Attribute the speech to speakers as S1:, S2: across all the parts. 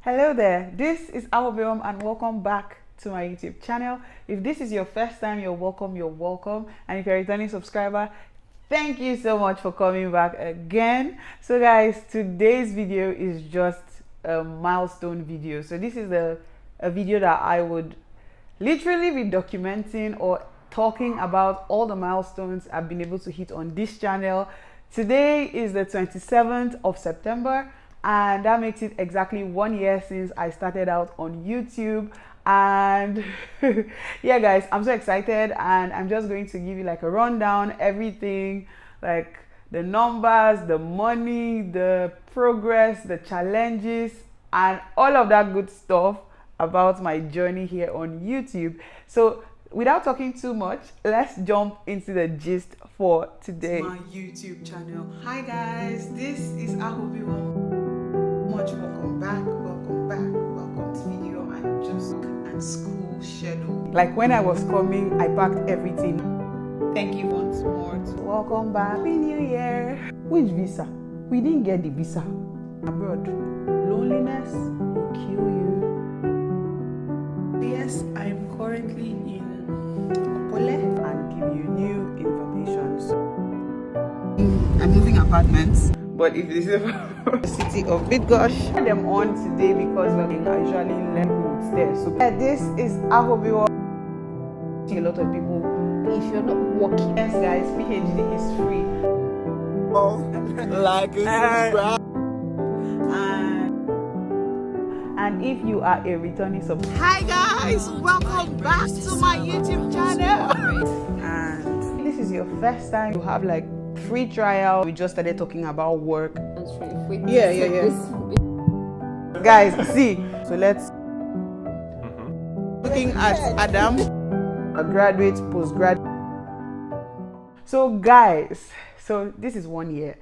S1: Hello there, this is Awhobiwom and welcome back to my YouTube channel. If this is your first time, you're welcome. And if you're a returning subscriber, thank you so much for coming back again. So guys, today's video is just a milestone video. So this is a video that I would literally be documenting or talking about all the milestones I've been able to hit on this channel. Today is the 27th of September, and that makes it exactly 1 year since I started out on YouTube. And yeah guys, I'm so excited, and I'm just going to give you like a rundown, everything, like the numbers, the money, the progress, the challenges, and all of that good stuff about my journey here on YouTube. So without talking too much, let's jump into the gist for today. My YouTube channel. Hi guys, this is Awhobiwom. Much welcome back to video and school schedule. Like when I was coming, I packed everything. Thank you once more. Welcome back. Happy New Year. Which visa? We didn't get the visa. Abroad. Loneliness will kill you. Yes, I'm currently in Opole and give you new information. So, I'm moving apartments, but if this is the city of Bidgosh, I them on today because I usually level there. So this is Awhobiwom. A lot of people, if you're not working, yes guys, PhD is free. Oh, like a and if you are a returning subscriber, hi guys, welcome back to my YouTube channel. And this is your first time to have like free trial. We just started talking about work. Yeah. Guys, see. So let's looking at Adam, a graduate, postgraduate. So guys, so this is 1 year.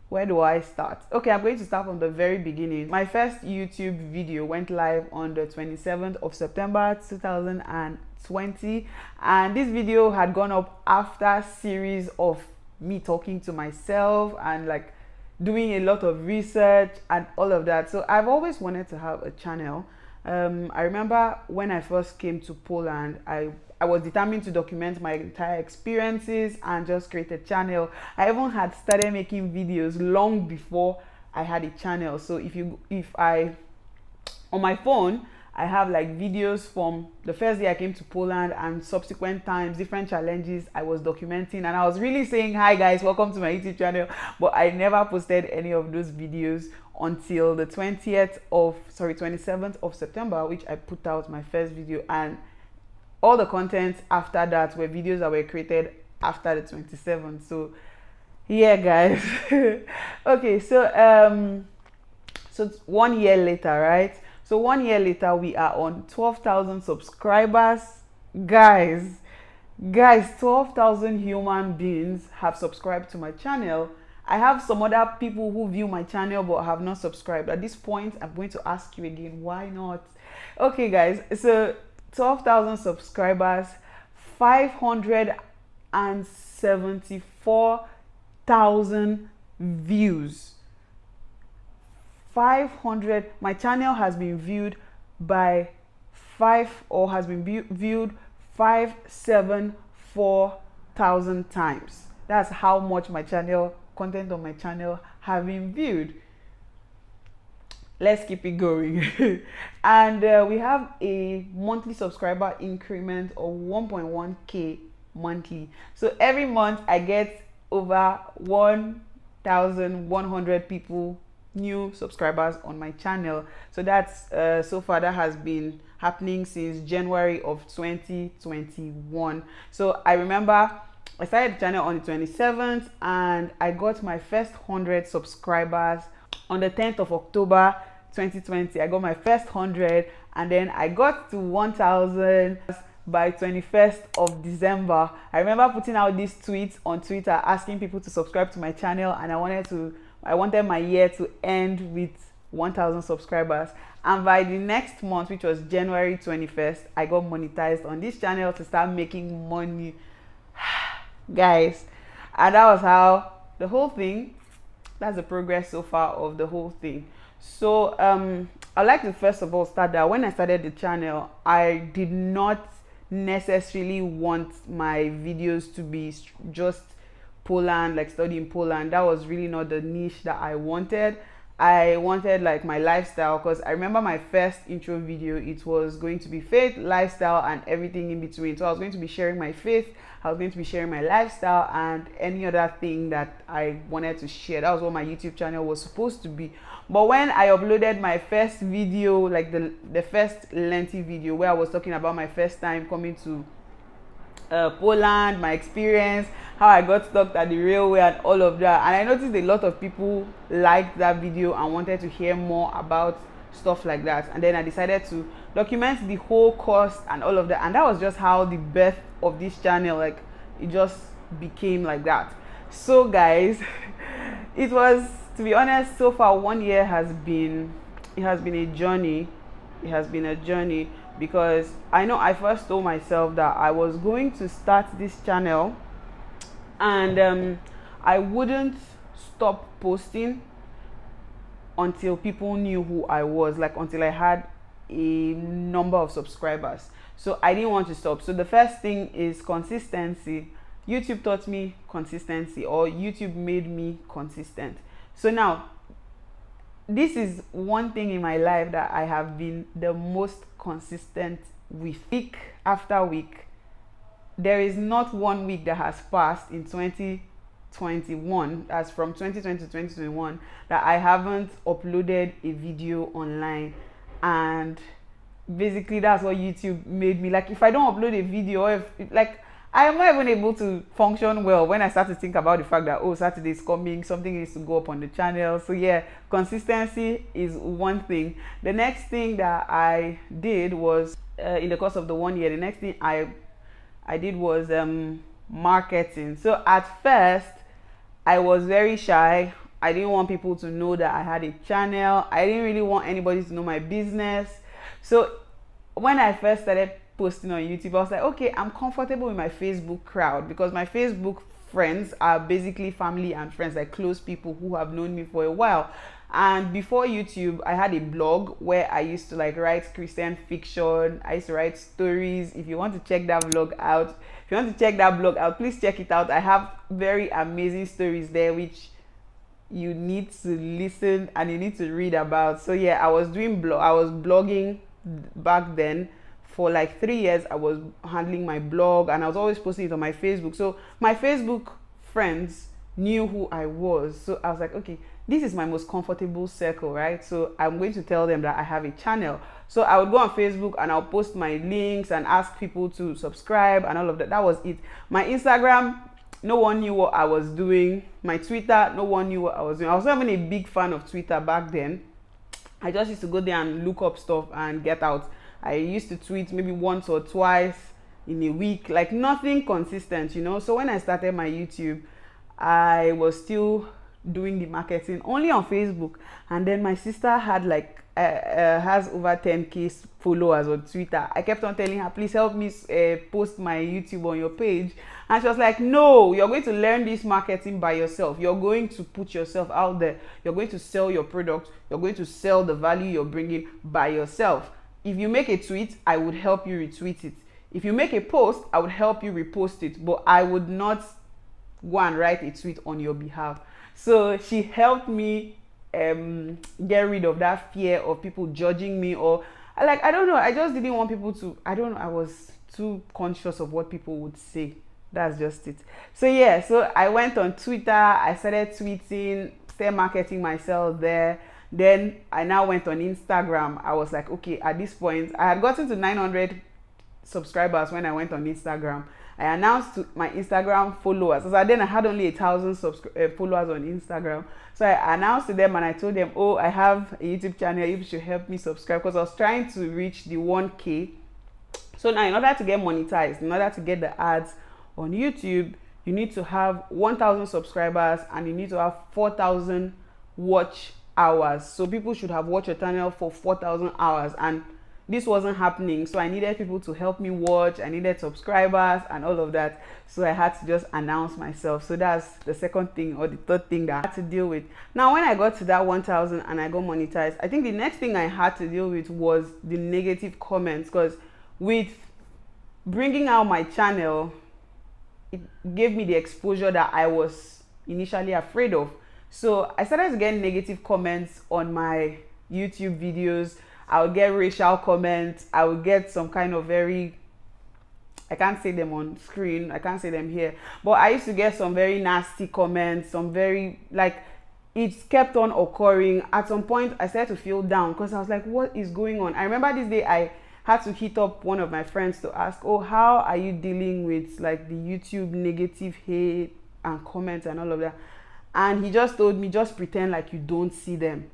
S1: Where do I start? Okay, I'm going to start from the very beginning. My first YouTube video went live on the 27th of September 2020, and this video had gone up after a series of me talking to myself and like doing a lot of research and all of that. So I've always wanted to have a channel. I remember when I first came to Poland, I was determined to document my entire experiences and just create a channel. I even had started making videos long before I had a channel. So on my phone, I have like videos from the first day I came to Poland and subsequent times, different challenges I was documenting. And I was really saying, hi guys, welcome to my YouTube channel. But I never posted any of those videos until the 27th of September, which I put out my first video. And all the content after that were videos that were created after the 27th. So yeah guys. Okay, so 1 year later, right? So 1 year later, we are on 12,000 subscribers. Guys, 12,000 human beings have subscribed to my channel. I have some other people who view my channel but have not subscribed. At this point, I'm going to ask you again, why not? Okay guys, so 12,000 subscribers, 574,000 views. 500. My channel has been viewed by viewed 574,000 times. That's how much my content on my channel have been viewed. Let's keep it going. And we have a monthly subscriber increment of 1.1k monthly. So every month I get over 1,100 people, new subscribers on my channel. So that's so far that has been happening since January of 2021. So I remember I started the channel on the 27th and I got my first 100 subscribers on the 10th of October 2020. I got my first 100, and then I got to 1,000 by 21st of December. I remember putting out these tweets on Twitter asking people to subscribe to my channel, and I wanted my year to end with 1,000 subscribers. And by the next month, which was January 21st, I got monetized on this channel to start making money. Guys, and that was how the whole thing, that's the progress so far of the whole thing. So I'd like to first of all start that when I started the channel, I did not necessarily want my videos to be just Poland, like studying Poland. That was really not the niche that I wanted. I wanted like my lifestyle, because I remember my first intro video, it was going to be faith, lifestyle, and everything in between. So I was going to be sharing my faith, I was going to be sharing my lifestyle, and any other thing that I wanted to share. That was what my YouTube channel was supposed to be. But when I uploaded my first video, like the first lengthy video where I was talking about my first time coming to Poland, my experience, how I got stuck at the railway and all of that, and I noticed a lot of people liked that video and wanted to hear more about stuff like that. And then I decided to document the whole course and all of that, and that was just how the birth of this channel, like, it just became like that. So guys, it was, to be honest, so far 1 year it has been a journey. It has been a journey, because I know I first told myself that I was going to start this channel and I wouldn't stop posting until people knew who I was, like until I had a number of subscribers. So I didn't want to stop. So the first thing is consistency. YouTube taught me consistency, or YouTube made me consistent. So now, this is one thing in my life that I have been the most consistent with. Week after week, there is not 1 week that has passed in 2021, as from 2020 to 2021, that I haven't uploaded a video online. And basically that's what YouTube made me. Like, if I don't upload a video, or if like, I am not even able to function well when I start to think about the fact that, oh, Saturday is coming, something needs to go up on the channel. So yeah, consistency is one thing. The next thing that I did was, in the course of the 1 year, the next thing I did was marketing. So at first, I was very shy. I didn't want people to know that I had a channel. I didn't really want anybody to know my business. So when I first started posting on YouTube, I was like, okay, I'm comfortable with my Facebook crowd, because my Facebook friends are basically family and friends, like close people who have known me for a while. And before YouTube, I had a blog where I used to like write Christian fiction. I used to write stories. If you want to check that blog out, please check it out. I have very amazing stories there which you need to listen and you need to read about. So yeah, I was blogging back then. For like 3 years, I was handling my blog, and I was always posting it on my Facebook. So my Facebook friends knew who I was. So I was like, okay, this is my most comfortable circle, right? So I'm going to tell them that I have a channel. So I would go on Facebook and I'll post my links and ask people to subscribe and all of that. That was it. My Instagram, no one knew what I was doing. My Twitter, no one knew what I was doing. I was not even a big fan of Twitter back then. I just used to go there and look up stuff and get out. I used to tweet maybe once or twice in a week, like nothing consistent, you know. So when I started my YouTube, I was still doing the marketing only on Facebook. And then my sister had like has over 10k followers on Twitter. I kept on telling her, please help me post my YouTube on your page. And she was like, no, you're going to learn this marketing by yourself. You're going to put yourself out there. You're going to sell your product. You're going to sell the value you're bringing by yourself. If you make a tweet, I would help you retweet it. If you make a post, I would help you repost it, but I would not go and write a tweet on your behalf. So she helped me get rid of that fear of people judging me, or like, I don't know, I just didn't want people to, I don't know, I was too conscious of what people would say. That's just it. So yeah, so I went on Twitter, I started tweeting, started marketing myself there. Then I now went on Instagram. I was like, okay, at this point, I had gotten to 900 subscribers when I went on Instagram. I announced to my Instagram followers. So then I had only 1,000 followers on Instagram. So I announced to them and I told them, oh, I have a YouTube channel. You should help me subscribe, because I was trying to reach the 1K. So now, in order to get monetized, in order to get the ads on YouTube, you need to have 1,000 subscribers and you need to have 4,000 watch hours. So people should have watched your channel for 4,000 hours, and this wasn't happening, so I needed people to help me watch, I needed subscribers and all of that, so I had to just announce myself. So that's the second thing, or the third thing, that I had to deal with. Now when I got to that 1,000 and I got monetized, I think the next thing I had to deal with was the negative comments, because with bringing out my channel, it gave me the exposure that I was initially afraid of. So I started to get negative comments on my YouTube videos. I would get racial comments. I would get some kind of very, I can't say them on screen, I can't say them here, but I used to get some very nasty comments, some very, like, it kept on occurring. At some point I started to feel down, because I was like, what is going on? I remember this day I had to hit up one of my friends to ask, oh, how are you dealing with like the YouTube negative hate and comments and all of that? And he just told me, just pretend like you don't see them.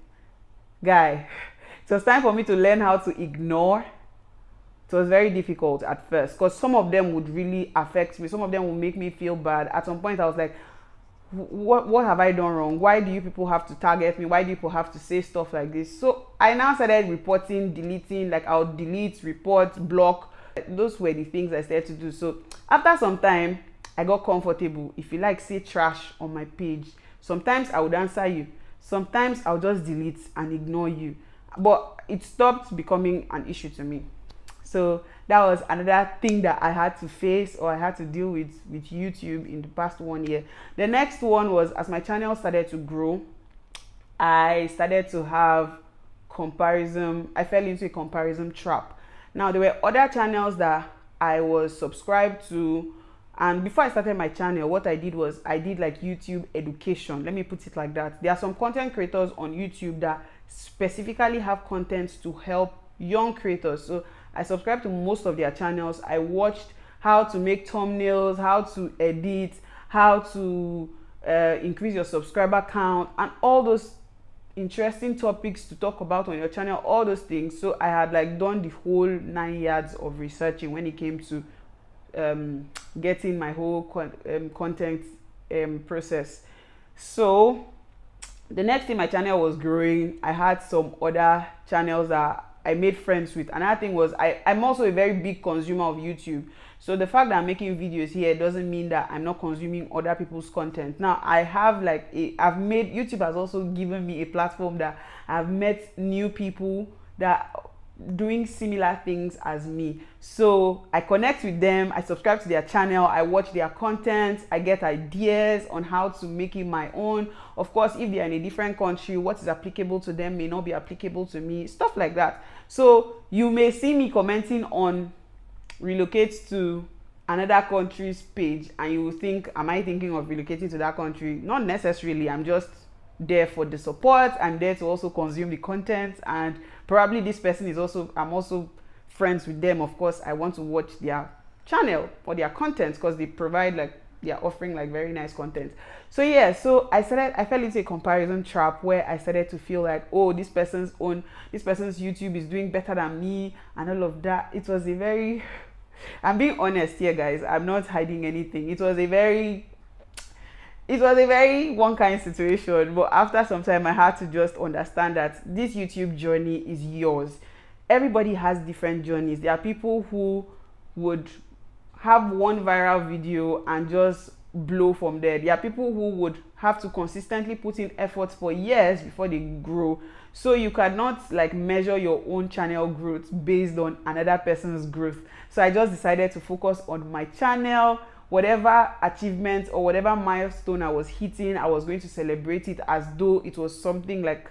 S1: Guy, it was time for me to learn how to ignore. It was very difficult at first, because some of them would really affect me. Some of them would make me feel bad. At some point I was like, what have I done wrong? Why do you people have to target me? Why do you people have to say stuff like this? So I now started reporting, deleting, like I'll delete, report, block. Those were the things I started to do. So after some time, I got comfortable. If you like, say trash on my page. Sometimes I would answer you. Sometimes I'll just delete and ignore you. But it stopped becoming an issue to me. So that was another thing that I had to face, or I had to deal with YouTube in the past 1 year. The next one was, as my channel started to grow, I started to have comparison. I fell into a comparison trap. Now there were other channels that I was subscribed to, and before I started my channel, what I did was I did like YouTube education. Let me put it like that. There are some content creators on YouTube that specifically have content to help young creators. So I subscribed to most of their channels. I watched how to make thumbnails, how to edit, how to increase your subscriber count, and all those interesting topics to talk about on your channel, all those things. So I had like done the whole 9 yards of researching when it came to getting my whole content process. So the next thing, my channel was growing. I had some other channels that I made friends with. Another thing was I'm also a very big consumer of YouTube. So the fact that I'm making videos here doesn't mean that I'm not consuming other people's content. Now I have like YouTube has also given me a platform that I've met new people that doing similar things as me. So I connect with them, I subscribe to their channel, I watch their content, I get ideas on how to make it my own. Of course, if they're in a different country, what is applicable to them may not be applicable to me, stuff like that. So you may see me commenting on relocate to another country's page, and you will think, am I thinking of relocating to that country? Not necessarily. I'm just there for the support. I'm there to also consume the content, and probably this person is also, I'm also friends with them. Of course, I want to watch their channel or their content because they provide, like, they're offering like very nice content. So yeah, so I fell into a comparison trap where I started to feel like, oh, this person's YouTube is doing better than me and all of that. It was a very, I'm being honest here, guys, I'm not hiding anything. It was a very one kind situation, but after some time I had to just understand that this YouTube journey is yours. Everybody has different journeys. There are people who would have one viral video and just blow from there. There are people who would have to consistently put in efforts for years before they grow. So you cannot like measure your own channel growth based on another person's growth. So I just decided to focus on my channel. Whatever achievement or whatever milestone I was hitting, I was going to celebrate it as though it was something like,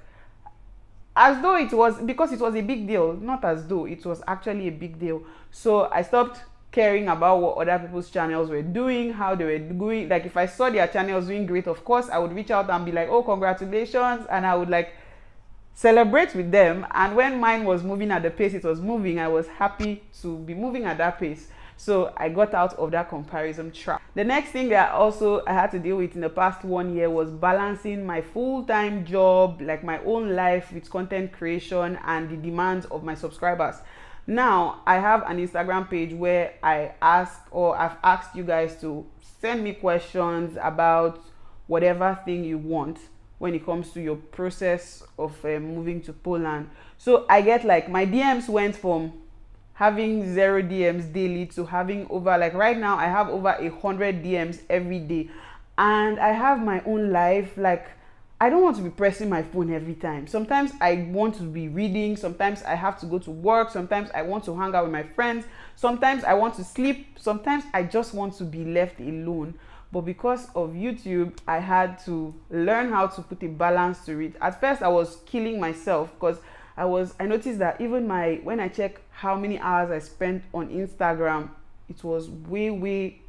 S1: as though it was, because it was a big deal, not as though it was actually a big deal. So I stopped caring about what other people's channels were doing, how they were doing. Like if I saw their channels doing great, of course I would reach out and be like, oh, congratulations, and I would like celebrate with them. And when mine was moving at the pace it was moving, I was happy to be moving at that pace. So I got out of that comparison trap. The next thing that also I had to deal with in the past 1 year was balancing my full-time job, like my own life, with content creation and the demands of my subscribers. Now I have an Instagram page where I've asked you guys to send me questions about whatever thing you want. when it comes to your process of moving to Poland. So I get like my DMs went from having 0 DMs daily to having over, like right now I have over 100 DMs every day, and I have my own life. Like I don't want to be pressing my phone every time. Sometimes I want to be reading, sometimes I have to go to work, sometimes I want to hang out with my friends, sometimes I want to sleep, sometimes I just want to be left alone. But because of YouTube, I had to learn how to put a balance to it. At first I was killing myself because I noticed that even when I check how many hours I spent on Instagram, it was way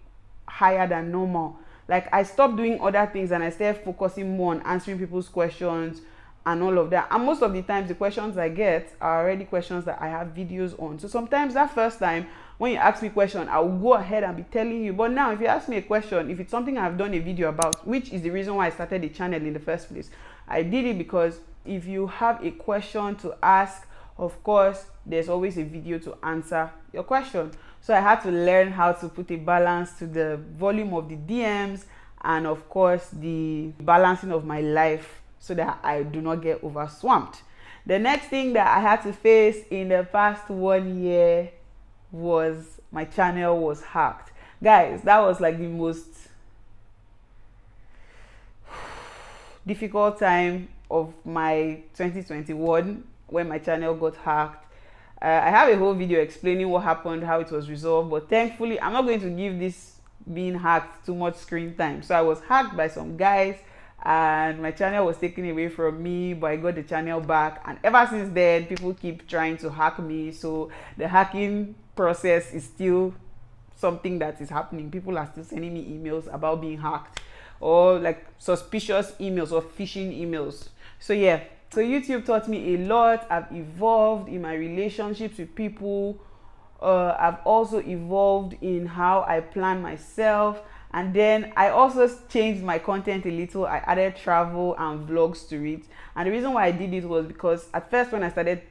S1: higher than normal. Like I stopped doing other things and I started focusing more on answering people's questions and all of that. And most of the times the questions I get are already questions that I have videos on. So sometimes that first time when you ask me a question, I will go ahead and be telling you. But now if you ask me a question, if it's something I've done a video about, which is the reason why I started the channel in the first place, I did it because if you have a question to ask, of course there's always a video to answer your question. So I had to learn how to put a balance to the volume of the DMs and of course the balancing of my life so that I do not get overswamped. The next thing that I had to face in the past 1 year was my channel was hacked. Guys, that was like the most difficult time of my 2021 when my channel got hacked. I have a whole video explaining what happened, how it was resolved, but thankfully I'm not going to give this being hacked too much screen time. So I was hacked by some guys and my channel was taken away from me, but I got the channel back, and ever since then people keep trying to hack me. So the hacking process is still something that is happening. People are still sending me emails about being hacked, or like suspicious emails or phishing emails. So yeah, so YouTube taught me a lot. I've evolved in my relationships with people. I've also evolved in how I plan myself, and then I also changed my content a little. I added travel and vlogs to it, and the reason why I did it was because at first when I started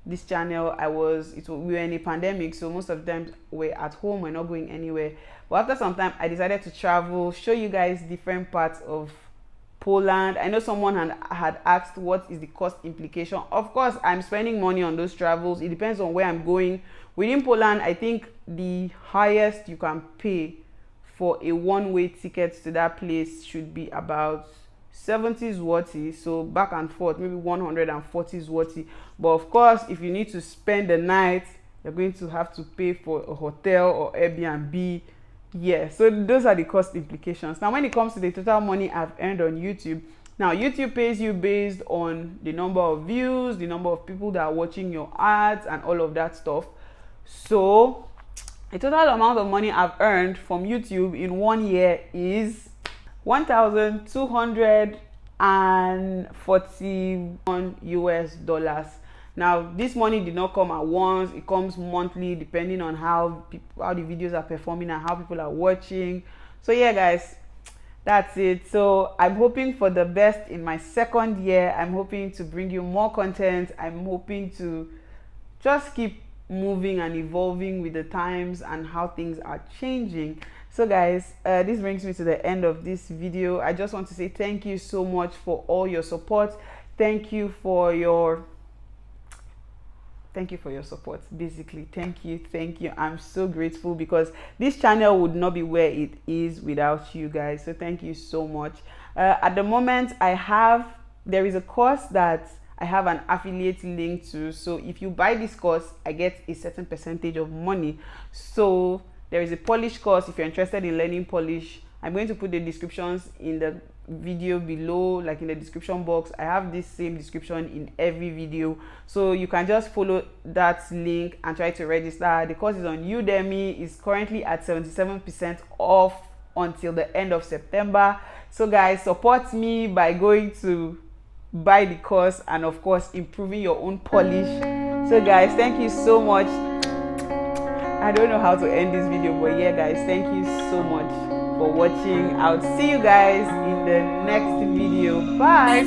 S1: this channel, we were in a pandemic, so most of the time we're at home, we're not going anywhere. But after some time I decided to travel, show you guys different parts of Poland. I know someone had asked what is the cost implication. Of course I'm spending money on those travels. It depends on where I'm going. Within Poland, I think the highest you can pay for a one-way ticket to that place should be about 70 zloty, so back and forth maybe 140 zloty. But of course if you need to spend the night, you're going to have to pay for a hotel or Airbnb. Yeah, so those are the cost implications. Now when it comes to the total money I've earned on YouTube, now YouTube pays you based on the number of views, the number of people that are watching your ads and all of that stuff. So the total amount of money I've earned from YouTube in 1 year is $1,241 US. Now this money did not come at once, it comes monthly depending on how the videos are performing and how people are watching. So yeah guys, that's it. So I'm hoping for the best in my second year. I'm hoping to bring you more content. I'm hoping to just keep moving and evolving with the times and how things are changing. So guys, this brings me to the end of this video. I just want to say thank you so much for all your support. Thank you for your support. Basically, thank you. I'm so grateful because this channel would not be where it is without you guys. So thank you so much. At the moment there is a course that I have an affiliate link to, so if you buy this course I get a certain percentage of money. So there is a Polish course. If you're interested in learning Polish, I'm going to put the descriptions in the video below, like in the description box. I have this same description in every video, so you can just follow that link and try to register. The course is on Udemy. It's currently at 77% off until the end of September. So guys, support me by going to buy the course and of course improving your own Polish. So guys, thank you so much. I don't know how to end this video, but yeah guys, thank you so much for watching. I'll see you guys in the next video. Bye.